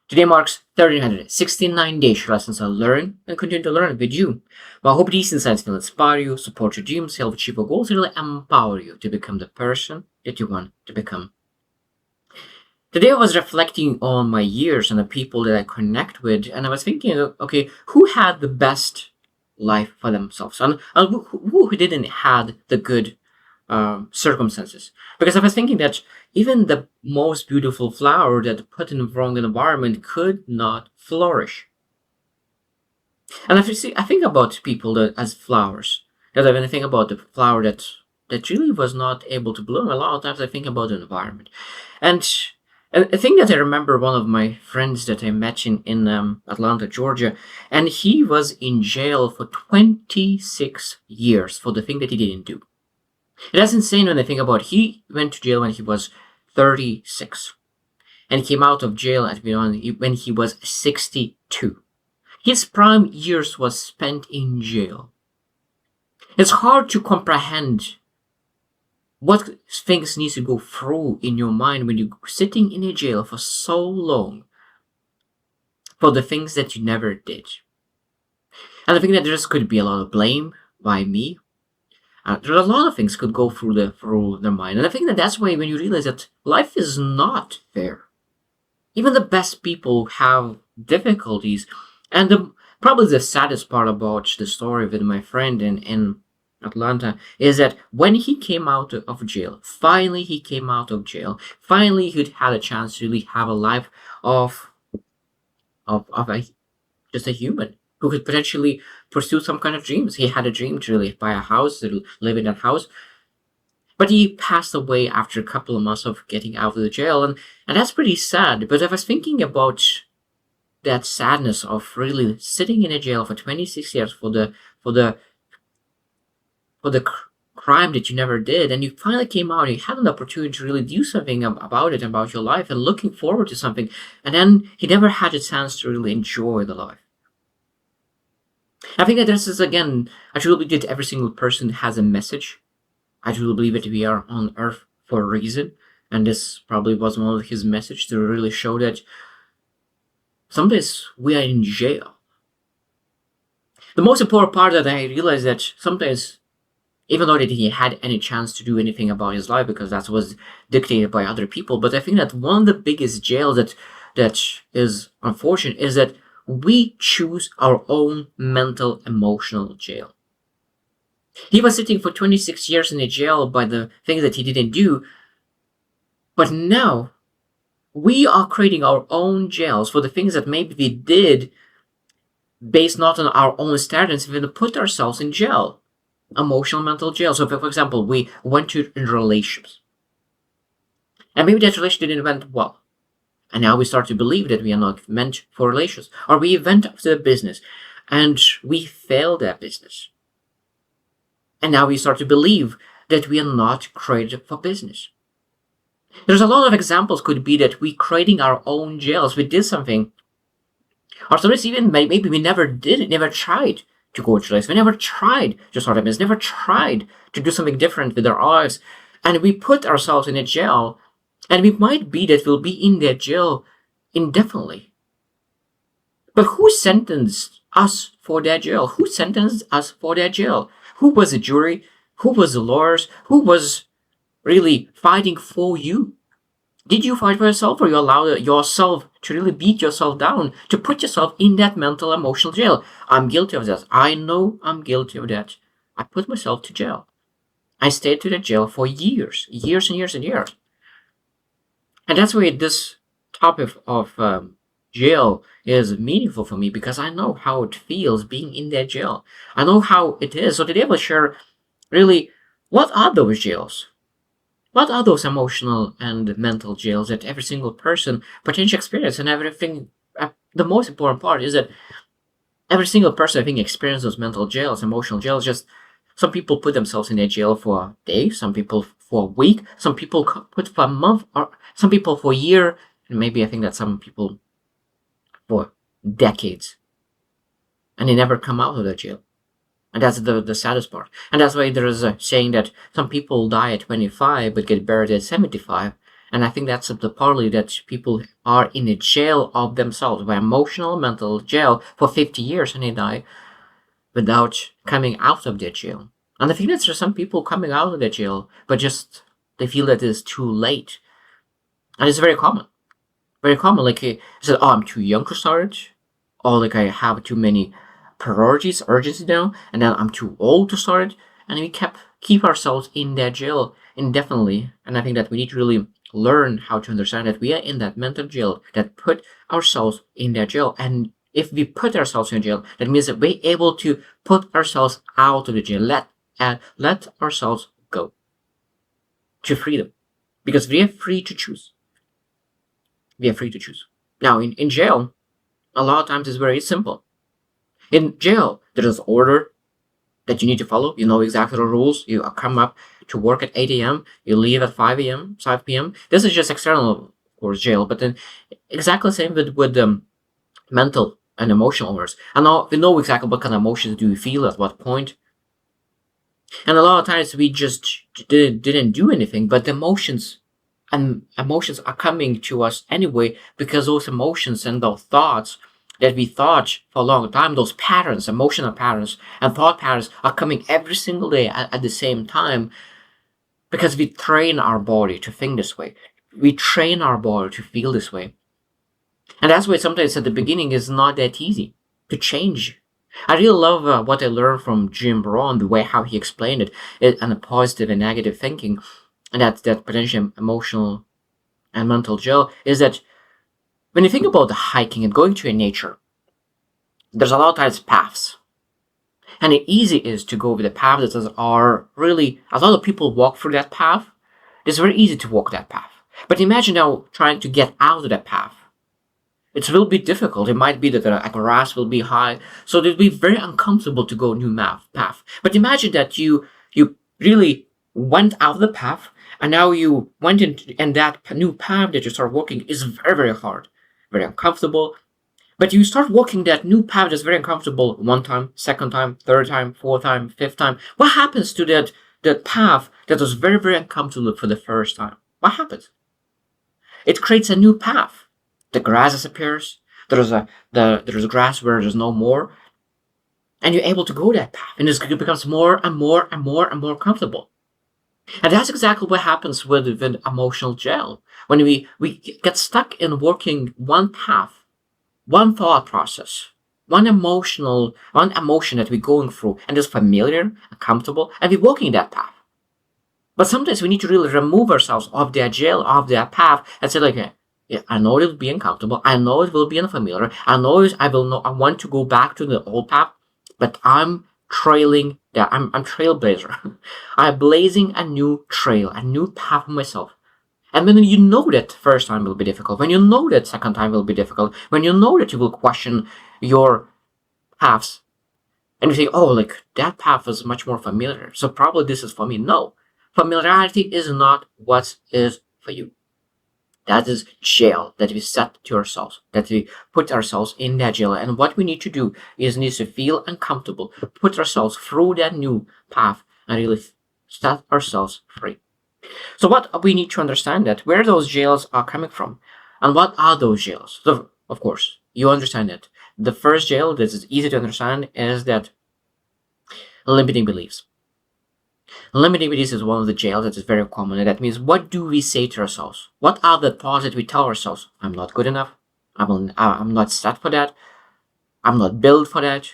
Today marks 1369 days lessons I learn and continue to learn with you. Well, I hope these insights will inspire you, support your dreams, help achieve your goals, and really empower you to become the person that you want to become. Today I was reflecting on my years and the people that I connect with, and I was thinking, okay, who had the best life for themselves, and who didn't had the good circumstances? Because I was thinking that even the most beautiful flower that put in the wrong environment could not flourish. And I think about people that as flowers. That when I think about the flower that really was not able to bloom, a lot of times I think about the environment. And I think that I remember one of my friends that I met in Atlanta, Georgia, and he was in jail for 26 years for the thing that he didn't do. That's insane when I think about it. He went to jail when he was 36 and came out of jail when he was 62. His prime years was spent in jail. It's hard to comprehend what things needs to go through in your mind when you're sitting in a jail for so long for the things that you never did. And I think that there just could be a lot of blame by me. There are a lot of things could go through their mind, and I think that that's why when you realize that life is not fair, even the best people have difficulties. And probably the saddest part about the story with my friend in Atlanta is that when he came out of jail, finally he came out of jail, finally he'd had a chance to really have a life of just a human who could potentially pursue some kind of dreams. He had a dream to really buy a house, to live in that house. But he passed away after a couple of months of getting out of the jail, and that's pretty sad. But I was thinking about that sadness of really sitting in a jail for 26 years for the crime that you never did, and you finally came out and you had an opportunity to really do something about it, about your life, and looking forward to something, and then he never had a chance to really enjoy the life. I think that this is, again, I truly believe that every single person has a message. I truly believe that we are on earth for a reason, and this probably was one of his message to really show that sometimes we are in jail. The most important part that I realized that sometimes, even though that he had any chance to do anything about his life, because that was dictated by other people, but I think that one of the biggest jails that is unfortunate is that we choose our own mental, emotional jail. He was sitting for 26 years in a jail by the things that he didn't do, but now we are creating our own jails for the things that maybe we did based not on our own standards, we put ourselves in jail, emotional, mental jail. So, for example, we went to relationships, and maybe that relationship didn't went well. And now we start to believe that we are not meant for relations. Or we went after a business and we failed that business. And now we start to believe that we are not created for business. There's a lot of examples could be that we creating our own jails. We did something. Or sometimes even maybe we never did it, never tried to go to life. We never tried to start a business, never tried to do something different with our lives. And we put ourselves in a jail. And it might be that we'll be in that jail indefinitely. But who sentenced us for that jail? Who sentenced us for that jail? Who was the jury? Who was the lawyers? Who was really fighting for you? Did you fight for yourself, or you allowed yourself to really beat yourself down, to put yourself in that mental, emotional jail? I'm guilty of that. I know I'm guilty of that. I put myself to jail. I stayed to the jail for years and years and years. And that's why this topic of jail is meaningful for me, because I know how it feels being in that jail. I know how it is. So today I will share really what are those jails? What are those emotional and mental jails that every single person potentially experience, and everything? The most important part is that every single person I think experiences those mental jails, emotional jails. Just some people put themselves in a jail for a day, some people for a week, some people put for a month, or some people for a year, and maybe I think that some people for decades, and they never come out of the jail. And that's the saddest part. And that's why there is a saying that some people die at 25 but get buried at 75, And I think that's the partly that people are in a jail of themselves, by emotional, mental jail for 50 years, and they die without coming out of their jail. And I think that there's some people coming out of their jail, but just they feel that it's too late. And it's very common. Very common. Like, he said, oh, I'm too young to start. Or like, I have too many priorities, urgency now, and then I'm too old to start. And we keep ourselves in that jail indefinitely. And I think that we need to really learn how to understand that we are in that mental jail, that put ourselves in that jail. And if we put ourselves in jail, that means that we're able to put ourselves out of the jail, let ourselves go to freedom, because we are free to choose. We are free to choose. Now, in jail, a lot of times it's very simple. In jail, there is order that you need to follow. You know exactly the rules. You come up to work at 8 a.m. You leave at 5 p.m. This is just external, of course, jail. But then exactly the same with mental and emotional owners. And now we know exactly what kind of emotions do we feel at what point. And a lot of times we just didn't do anything, but the emotions are coming to us anyway, because those emotions and those thoughts that we thought for a long time, those patterns, emotional patterns and thought patterns, are coming every single day at the same time, because we train our body to think this way. We train our body to feel this way. And that's why sometimes at the beginning it's not that easy to change. I really love what I learned from Jim Rohn, the way how he explained it and the positive and negative thinking, and that potential emotional and mental jail, is that when you think about the hiking and going to a nature, there's a lot of times paths. And it easy is to go with the path that are really, a lot of people walk through that path. It's very easy to walk that path. But imagine now trying to get out of that path. It will be difficult. It might be that the grass will be high, so it will be very uncomfortable to go a new path. But imagine that you really went out of the path, and now you went into, and that new path that you start walking is very, very hard, very uncomfortable. But you start walking that new path that's very uncomfortable one time, second time, third time, fourth time, fifth time. What happens to that path that was very, very uncomfortable for the first time? What happens? It creates a new path. The grass disappears. There's grass where there's no more, and you're able to go that path, and it becomes more and more and more and more comfortable. And that's exactly what happens with emotional jail. When we get stuck in working one path, one thought process, one emotion that we're going through, and it's familiar and comfortable, and we're walking that path. But sometimes we need to really remove ourselves of that jail, of that path, and say, like, yeah, I know it will be uncomfortable. I know it will be unfamiliar. I want to go back to the old path, but I'm trailing that. I'm trailblazer. I'm blazing a new trail, a new path for myself. And when you know that first time will be difficult, when you know that second time will be difficult, when you know that you will question your paths, and you say, oh, like, that path is much more familiar, so probably this is for me. No, familiarity is not what is for you. That is jail that we set to ourselves, that we put ourselves in that jail. And what we need to do is need to feel uncomfortable, put ourselves through that new path, and really set ourselves free. So what we need to understand that where those jails are coming from, and what are those jails? So, of course, you understand it. The first jail that is easy to understand is that limiting beliefs. Limiting beliefs is one of the jails that is very common, and that means, what do we say to ourselves? What are the thoughts that we tell ourselves? I'm not good enough. I'm not set for that. I'm not built for that.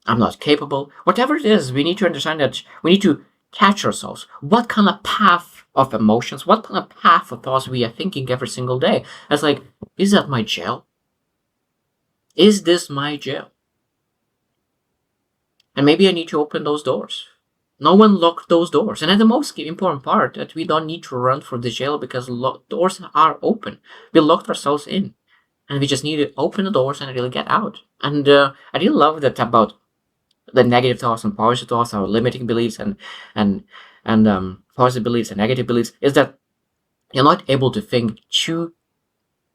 I'm not capable. Whatever it is, we need to understand that we need to catch ourselves. What kind of path of emotions, what kind of path of thoughts we are thinking every single day? It's like, is that my jail? Is this my jail? And maybe I need to open those doors. No one locked those doors. And that's the most important part, that we don't need to run for the jail, because doors are open. We locked ourselves in. And we just need to open the doors and really get out. And I really love that about the negative thoughts and positive thoughts, our limiting beliefs and positive beliefs and negative beliefs, is that you're not able to think two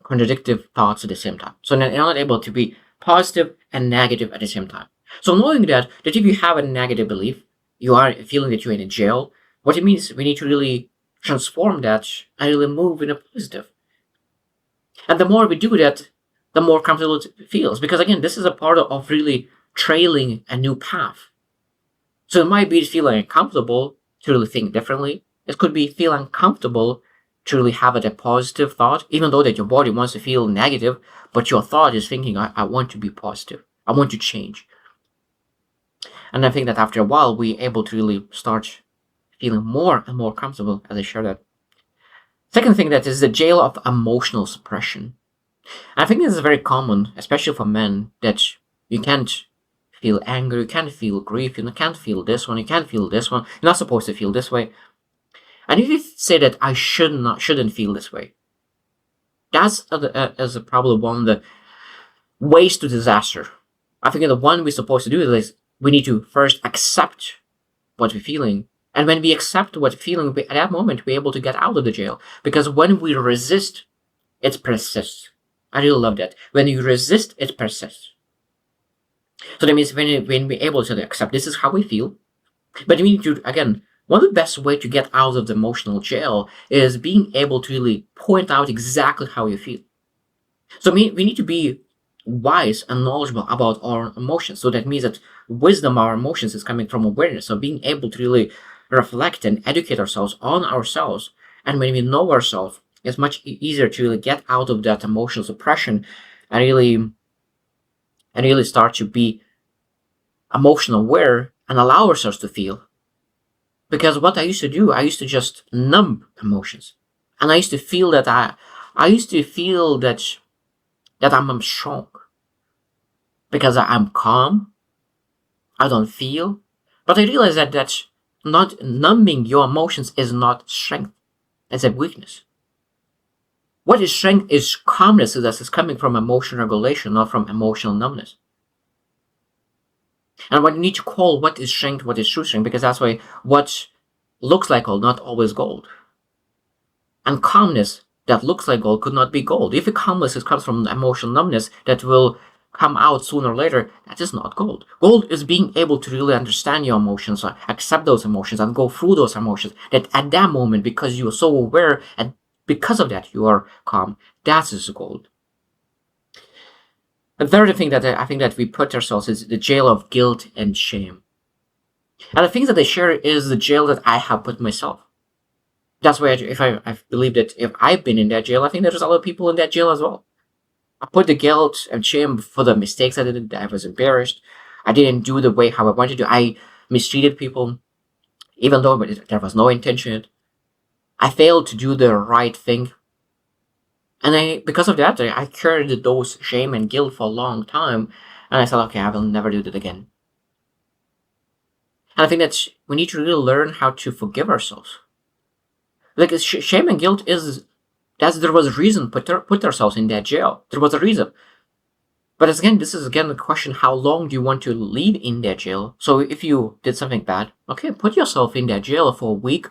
contradictive thoughts at the same time. So you're not able to be positive and negative at the same time. So knowing that if you have a negative belief, you are feeling that you're in a jail, what it means, we need to really transform that and really move in a positive. And the more we do that, the more comfortable it feels. Because again, this is a part of really trailing a new path. So it might be feeling uncomfortable to really think differently. It could be feeling uncomfortable to really have a positive thought, even though that your body wants to feel negative, but your thought is thinking, I want to be positive. I want to change. And I think that after a while, we're able to really start feeling more and more comfortable, as I share that. Second thing that is the jail of emotional suppression. I think this is very common, especially for men, that you can't feel anger, you can't feel grief, you can't feel this one, you can't feel this one, you're not supposed to feel this way. And if you say that I shouldn't feel this way, that's probably one of the ways to disaster. I think the one we're supposed to do is we need to first accept what we're feeling. And when we accept what we're feeling, at that moment, we're able to get out of the jail. Because when we resist, it persists. I really love that. When you resist, it persists. So that means when we're able to accept this is how we feel, but we need to, again, one of the best way to get out of the emotional jail is being able to really point out exactly how you feel. So we need to be wise and knowledgeable about our emotions. So that means that wisdom, our emotions, is coming from awareness. So being able to really reflect and educate ourselves on ourselves. And when we know ourselves, it's much easier to really get out of that emotional suppression and really start to be emotional aware and allow ourselves to feel. Because what I used to do, I used to just numb emotions. And I used to feel that that I'm strong. Because I'm calm. I don't feel. But I realized that not numbing your emotions is not strength. It's a weakness. What is strength is calmness that is coming from emotional regulation, not from emotional numbness. And what you need to call what is strength, what is true strength, because that's why what looks like gold, not always gold. And calmness that looks like gold could not be gold. If a calmness comes from emotional numbness that will come out sooner or later, that is not gold. Gold is being able to really understand your emotions, accept those emotions, and go through those emotions. That at that moment, because you are so aware, and because of that, you are calm. That is gold. The third thing that I think that we put ourselves is the jail of guilt and shame. And the things that I share is the jail that I have put myself. That's why I believe that if I've been in that jail, I think there's other people in that jail as well. I put the guilt and shame for the mistakes I did. I was embarrassed. I didn't do the way how I wanted to. I mistreated people, even though there was no intention. I failed to do the right thing. And because of that, I carried those shame and guilt for a long time. And I thought, okay, I will never do that again. And I think that we need to really learn how to forgive ourselves. Like shame and guilt is that there was a reason put ourselves in that jail. There was a reason. But again, this is again the question: how long do you want to live in that jail? So if you did something bad, okay, put yourself in that jail for a week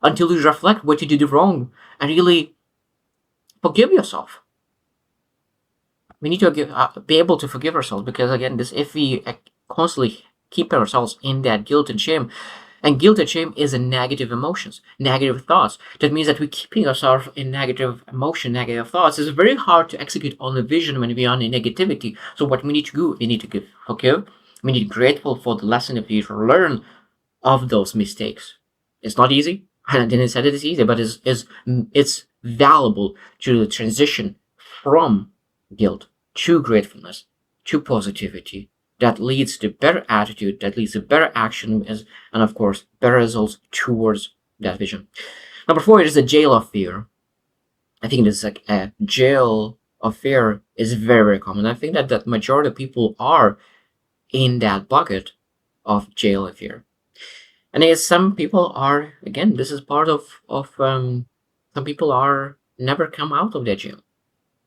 until you reflect what you did wrong and really forgive yourself. We need to be able to forgive ourselves because again, if we constantly keep ourselves in that guilt and shame. And guilt and shame is a negative emotions, negative thoughts. That means that we're keeping ourselves in negative emotion, negative thoughts. It's very hard to execute on the vision when we are in negativity. So what we need to do, we need to forgive. We need to be grateful for the lesson that we learn of those mistakes. It's not easy. I didn't say that it's easy, but it's valuable to transition from guilt to gratefulness, to positivity, that leads to better attitude, that leads to better action, and of course, better results towards that vision. Number 4 is the jail of fear. I think this is like a jail of fear is very, very common. I think that majority of people are in that bucket of jail of fear. And as some people are, again, this is part of some people are never come out of that jail.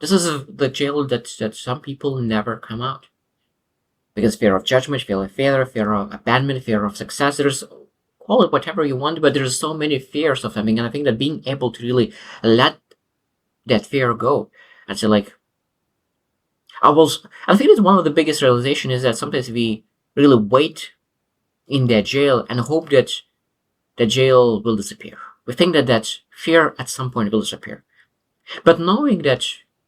This is the jail that some people never come out. Because fear of judgment, fear of failure, fear of abandonment, fear of success. There's call it whatever you want, but there's so many fears of them. And I think that being able to really let that fear go and say like, I think that one of the biggest realization is that sometimes we really wait in that jail and hope that the jail will disappear. We think that fear at some point will disappear. But knowing that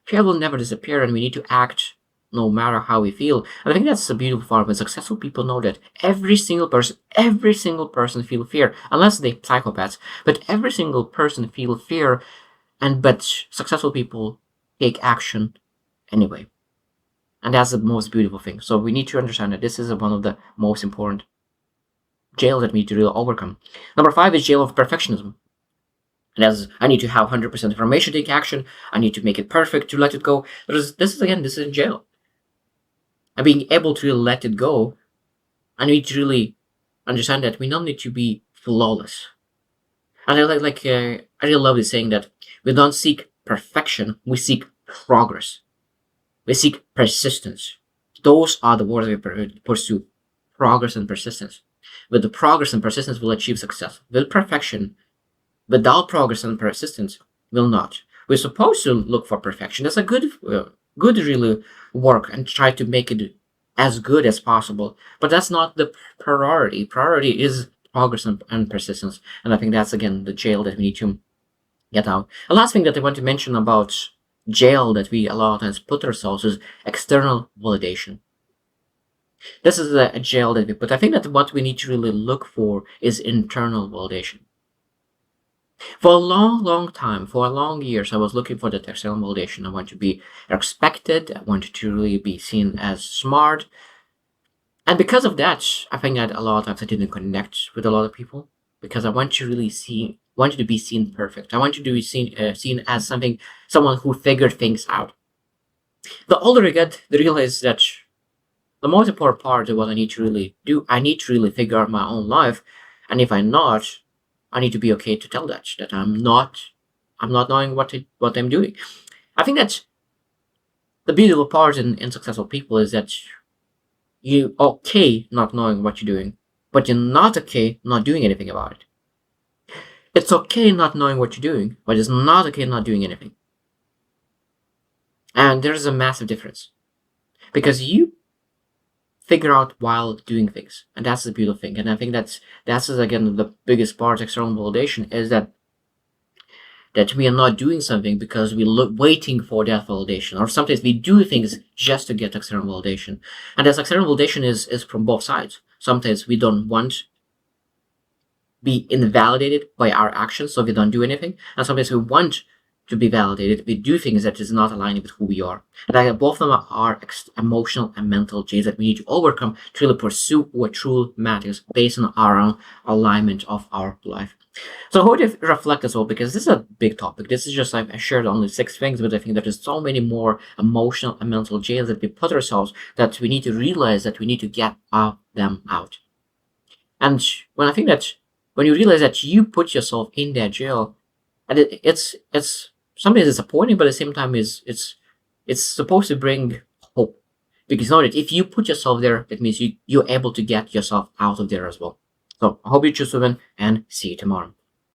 fear will never disappear and we need to act no matter how we feel, I think that's a beautiful part. When successful people know that every single person feel fear, unless they psychopaths, but every single person feel fear, but successful people take action anyway. And that's the most beautiful thing. So we need to understand that this is one of the most important jail that we need to really overcome. Number 5 is jail of perfectionism. And as I need to have 100% information to take action, I need to make it perfect to let it go. This is in jail. And being able to really let it go, I need to really understand that we don't need to be flawless. And I I really love this saying that we don't seek perfection, we seek progress. We seek persistence. Those are the words we pursue: progress and persistence. With the progress and persistence, we'll achieve success. With perfection, without progress and persistence, we'll not. We're supposed to look for perfection. That's a good really work and try to make it as good as possible. But that's not the priority. Priority is progress and persistence. And I think that's again the jail that we need to get out. The last thing that I want to mention about jail that we a lot of times put ourselves is external validation. This is a jail that we put. I think that what we need to really look for is internal validation. For a long time, for long years, I was looking for the external validation. I want to be respected. I wanted to really be seen as smart. And because of that, I think that a lot of times I didn't connect with a lot of people because I wanted to be seen perfect. I wanted to be seen as someone who figured things out. The older I get, the realize that the most important part of what I need to really do, I need to really figure out my own life. And if I'm not, I need to be okay to tell that I'm not knowing what I'm doing. I think that the beautiful part in successful people is that you okay not knowing what you're doing, but you're not okay not doing anything about it. It's okay not knowing what you're doing, but it's not okay not doing anything. And there's a massive difference. Because you figure out while doing things. And that's the beautiful thing. And I think that's again the biggest part of external validation is that we are not doing something because we're waiting for that validation. Or sometimes we do things just to get external validation. And this external validation is from both sides. Sometimes we don't want be invalidated by our actions, so we don't do anything. And sometimes we want to be validated. We do things that is not aligning with who we are. And both of them are emotional and mental chains that we need to overcome to really pursue what truly matters based on our own alignment of our life. So I hope you reflect as well, because this is a big topic. This is just, I shared only 6 things, but I think there's so many more emotional and mental jails that we put ourselves that we need to realize that we need to get them out. And when you realize that you put yourself in that jail, and it's something disappointing, but at the same time it's supposed to bring hope, because you know that if you put yourself there, that means you're able to get yourself out of there as well. So I hope you choose to win, and see you tomorrow.